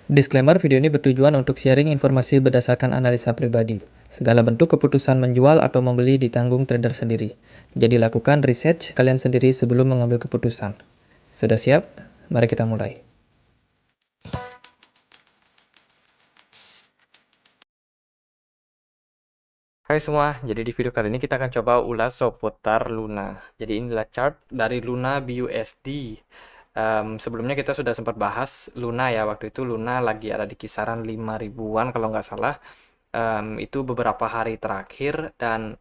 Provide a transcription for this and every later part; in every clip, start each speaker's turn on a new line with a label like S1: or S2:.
S1: Disclaimer, video ini bertujuan untuk sharing informasi berdasarkan analisa pribadi. Segala bentuk keputusan menjual atau membeli ditanggung trader sendiri. Jadi lakukan research kalian sendiri sebelum mengambil keputusan. Sudah siap? Mari kita mulai. Hai semua, jadi di video kali ini kita akan coba ulas seputar Luna. Jadi inilah chart dari Luna BUSD. Sebelumnya kita sudah sempat bahas Luna ya, waktu itu Luna lagi ada di kisaran 5 ribuan kalau nggak salah. Itu beberapa hari terakhir, dan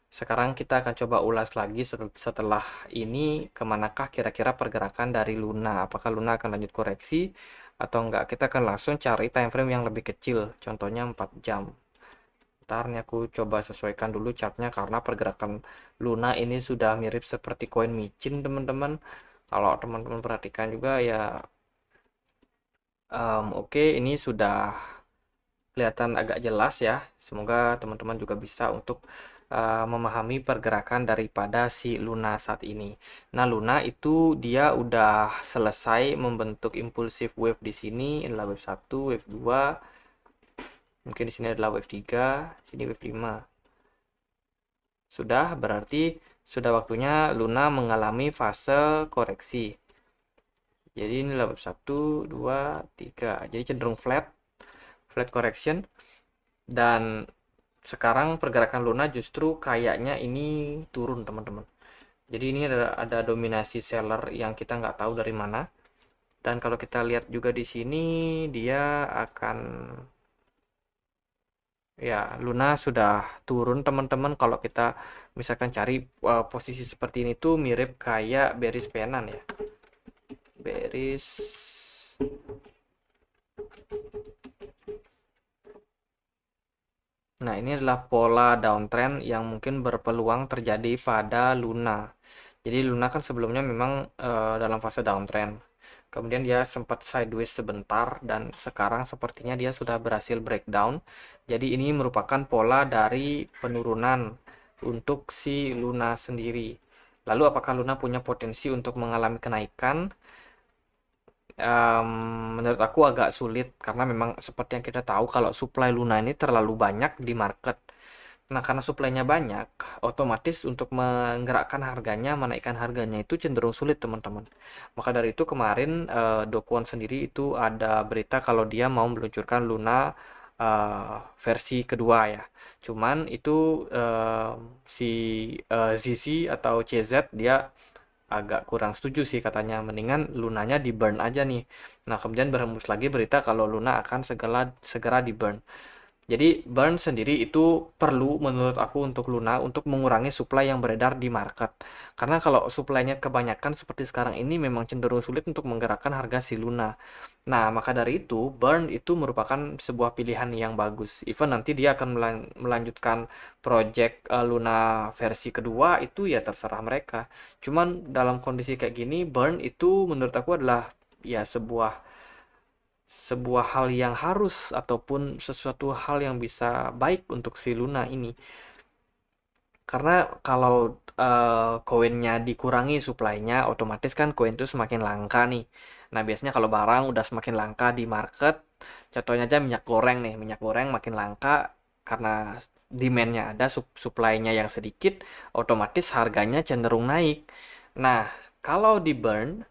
S1: sekarang kita akan coba ulas lagi setelah ini kemanakah kira-kira pergerakan dari Luna. Apakah Luna akan lanjut koreksi atau enggak. Kita akan langsung cari time frame yang lebih kecil, contohnya 4 jam. Ntar nih aku coba sesuaikan dulu chartnya, karena pergerakan Luna ini sudah mirip seperti koin micin teman-teman. Kalau teman-teman perhatikan juga ya, oke, ini sudah kelihatan agak jelas ya. Semoga teman-teman juga bisa untuk memahami pergerakan daripada si Luna saat ini. Nah, Luna itu dia udah selesai membentuk impulsive wave di sini. Adalah wave 1, wave 2. Mungkin di sini adalah wave 3, sini wave 5. Sudah, berarti sudah waktunya Luna mengalami fase koreksi. Jadi inilah wave 1, 2, 3. Jadi cenderung flat correction. Dan sekarang pergerakan Luna justru kayaknya ini turun teman-teman. Jadi ini ada dominasi seller yang kita nggak tahu dari mana. Dan kalau kita lihat juga di sini, dia akan, ya, Luna sudah turun teman-teman. Kalau kita misalkan cari posisi seperti ini tuh mirip kayak bearish penan ya, bearish. Nah, ini adalah pola downtrend yang mungkin berpeluang terjadi pada Luna. Jadi Luna kan sebelumnya memang dalam fase downtrend. Kemudian dia sempat sideways sebentar, dan sekarang sepertinya dia sudah berhasil breakdown. Jadi ini merupakan pola dari penurunan untuk si Luna sendiri. Lalu apakah Luna punya potensi untuk mengalami kenaikan? Menurut aku agak sulit, karena memang seperti yang kita tahu kalau supply Luna ini terlalu banyak di market. Nah, karena supply-nya banyak, otomatis untuk menggerakkan harganya, menaikkan harganya itu cenderung sulit, teman-teman. Maka dari itu kemarin Do Kwon sendiri itu ada berita kalau dia mau meluncurkan Luna versi kedua ya. Cuman itu si ZC atau CZ dia agak kurang setuju sih, katanya mendingan Lunanya di burn aja nih. Nah, kemudian berhembus lagi berita kalau Luna akan segera di burn. Jadi burn sendiri itu perlu menurut aku untuk Luna, untuk mengurangi supply yang beredar di market. Karena kalau supply-nya kebanyakan seperti sekarang ini, memang cenderung sulit untuk menggerakkan harga si Luna. Nah, maka dari itu burn itu merupakan sebuah pilihan yang bagus. Even nanti dia akan melanjutkan project Luna versi kedua, itu ya terserah mereka. Cuman dalam kondisi kayak gini, burn itu menurut aku adalah ya sebuah hal yang harus, ataupun sesuatu hal yang bisa baik untuk si Luna ini. Karena kalau koinnya dikurangi supply-nya, otomatis kan koin itu semakin langka nih. Nah, biasanya kalau barang udah semakin langka di market, contohnya aja minyak goreng nih, minyak goreng makin langka karena demand-nya ada, supply-nya yang sedikit, otomatis harganya cenderung naik. Nah, kalau di burn,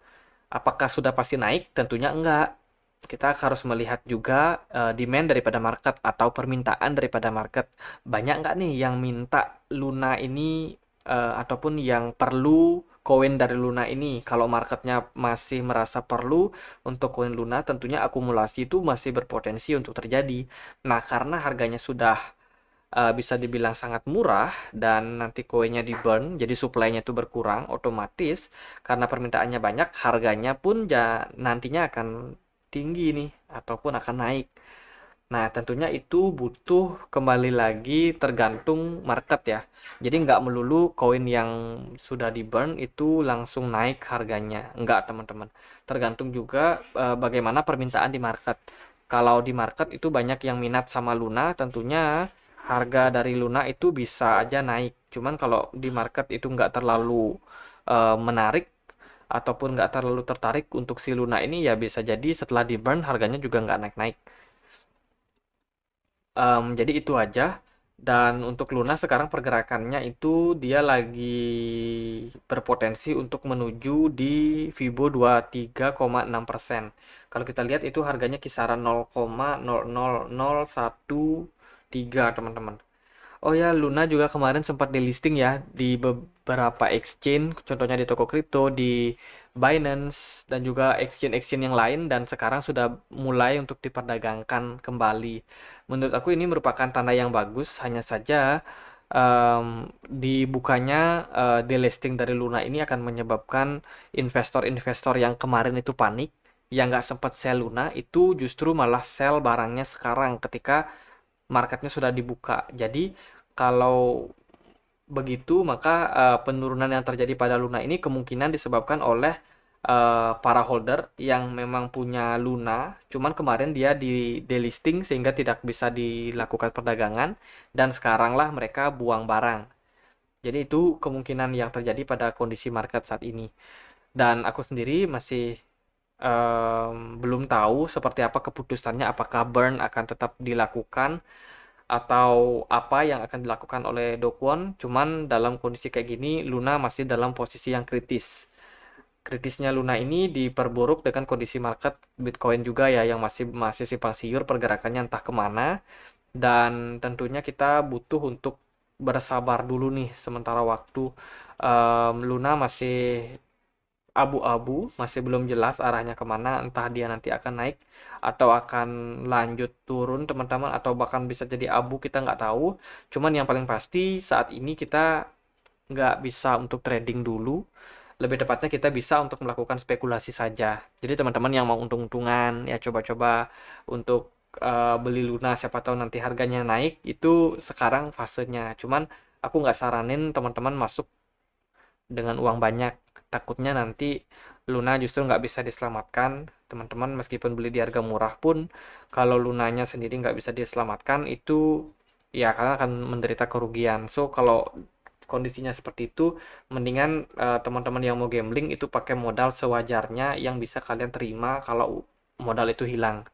S1: apakah sudah pasti naik? Tentunya enggak. Kita harus melihat juga demand daripada market atau permintaan daripada market. Banyak nggak nih yang minta Luna ini, ataupun yang perlu koin dari Luna ini. Kalau marketnya masih merasa perlu untuk koin Luna, tentunya akumulasi itu masih berpotensi untuk terjadi. Nah, karena harganya sudah bisa dibilang sangat murah, dan nanti koinnya di burn, jadi supply-nya itu berkurang, otomatis karena permintaannya banyak, harganya pun nantinya akan tinggi nih, ataupun akan naik. Nah, tentunya itu butuh, kembali lagi tergantung market ya. Jadi nggak melulu koin yang sudah di burn itu langsung naik harganya. Nggak, teman-teman. Tergantung juga bagaimana permintaan di market. Kalau di market itu banyak yang minat sama Luna, tentunya harga dari Luna itu bisa aja naik. Cuman kalau di market itu nggak terlalu menarik, ataupun nggak terlalu tertarik untuk si Luna ini, ya bisa jadi setelah di burn harganya juga nggak naik-naik. Jadi itu aja. Dan untuk Luna sekarang pergerakannya itu dia lagi berpotensi untuk menuju di Fibo 23,6%. Kalau kita lihat itu harganya kisaran 0,000013 teman-teman. Oh ya, Luna juga kemarin sempat di listing ya di beberapa exchange, contohnya di toko kripto, di Binance, dan juga exchange-exchange yang lain, dan sekarang sudah mulai untuk diperdagangkan kembali. Menurut aku ini merupakan tanda yang bagus, hanya saja dibukanya delisting dari Luna ini akan menyebabkan investor-investor yang kemarin itu panik, yang nggak sempat sell Luna, itu justru malah sell barangnya sekarang ketika marketnya sudah dibuka. Jadi kalau begitu, maka penurunan yang terjadi pada Luna ini kemungkinan disebabkan oleh para holder yang memang punya Luna, cuman kemarin dia di delisting sehingga tidak bisa dilakukan perdagangan, dan sekaranglah mereka buang barang. Jadi itu kemungkinan yang terjadi pada kondisi market saat ini. Dan aku sendiri masih belum tahu seperti apa keputusannya, apakah burn akan tetap dilakukan atau apa yang akan dilakukan oleh Do Kwon. Cuman dalam kondisi kayak gini, Luna masih dalam posisi yang kritis. Kritisnya Luna ini diperburuk dengan kondisi market Bitcoin juga ya, yang masih masih simpang siur pergerakannya entah kemana. Dan tentunya kita butuh untuk bersabar dulu nih sementara waktu. Luna masih abu-abu, masih belum jelas arahnya kemana, entah dia nanti akan naik atau akan lanjut turun teman-teman, atau bahkan bisa jadi abu, kita nggak tahu. Cuman yang paling pasti saat ini kita nggak bisa untuk trading dulu, lebih tepatnya kita bisa untuk melakukan spekulasi saja. Jadi teman-teman yang mau untung-untungan ya coba-coba untuk beli Luna, siapa tahu nanti harganya naik, itu sekarang fasenya. Cuman aku nggak saranin teman-teman masuk dengan uang banyak. Takutnya nanti Luna justru nggak bisa diselamatkan. Teman-teman meskipun beli di harga murah pun, kalau Lunanya sendiri nggak bisa diselamatkan, itu ya kalian akan menderita kerugian. So kalau kondisinya seperti itu, mendingan teman-teman yang mau gambling itu pakai modal sewajarnya yang bisa kalian terima kalau modal itu hilang.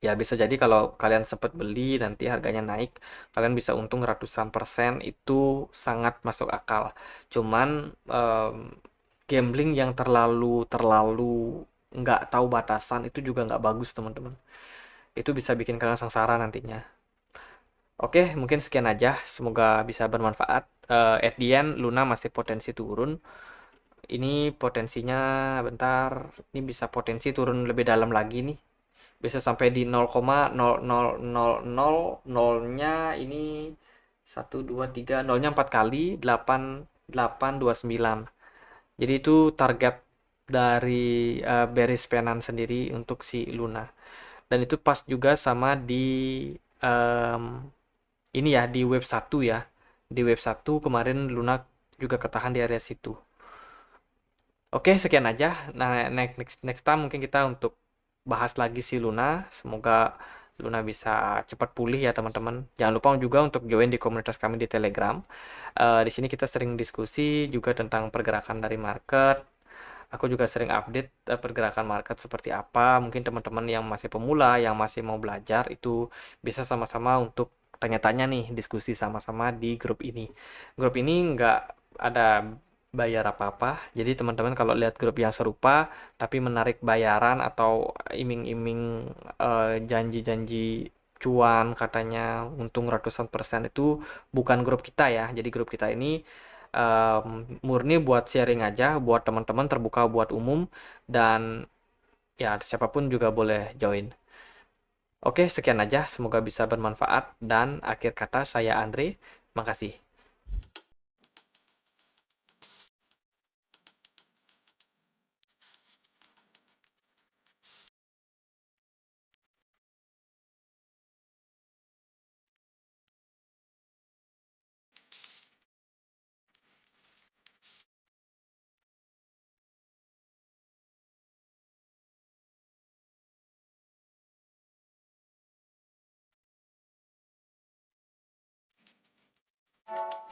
S1: Ya bisa jadi kalau kalian sempat beli nanti harganya naik, kalian bisa untung ratusan persen, itu sangat masuk akal. Cuman em, gambling yang terlalu terlalu nggak tahu batasan itu juga nggak bagus teman-teman. Itu bisa bikin kalian sengsara nantinya. Oke, mungkin sekian aja. Semoga bisa bermanfaat. At the end, Luna masih potensi turun. Ini potensinya bentar. Ini bisa potensi turun lebih dalam lagi nih, bisa sampai di 0,00000 nya ini 1 2 3, nolnya 4 kali, 8829. Jadi itu target dari bearish penan sendiri untuk si Luna. Dan itu pas juga sama di em, ini ya, di wave 1 ya. Di wave 1 kemarin Luna juga ketahan di area situ. Oke, sekian aja. Nah, next time mungkin kita untuk bahas lagi si Luna. Semoga Luna bisa cepat pulih ya teman-teman. Jangan lupa juga untuk join di komunitas kami di Telegram. Di sini kita sering diskusi juga tentang pergerakan dari market. Aku juga sering update pergerakan market seperti apa. Mungkin teman-teman yang masih pemula, yang masih mau belajar, itu bisa sama-sama untuk tanya-tanya nih, diskusi sama-sama di grup ini. Grup ini nggak ada bayar apa-apa. Jadi teman-teman kalau lihat grup yang serupa tapi menarik bayaran atau iming-iming janji-janji cuan katanya untung ratusan persen, itu bukan grup kita ya. Jadi grup kita ini murni buat sharing aja, buat teman-teman, terbuka buat umum, dan ya siapapun juga boleh join. Oke, sekian aja. Semoga bisa bermanfaat. Dan akhir kata saya Andre. Makasih.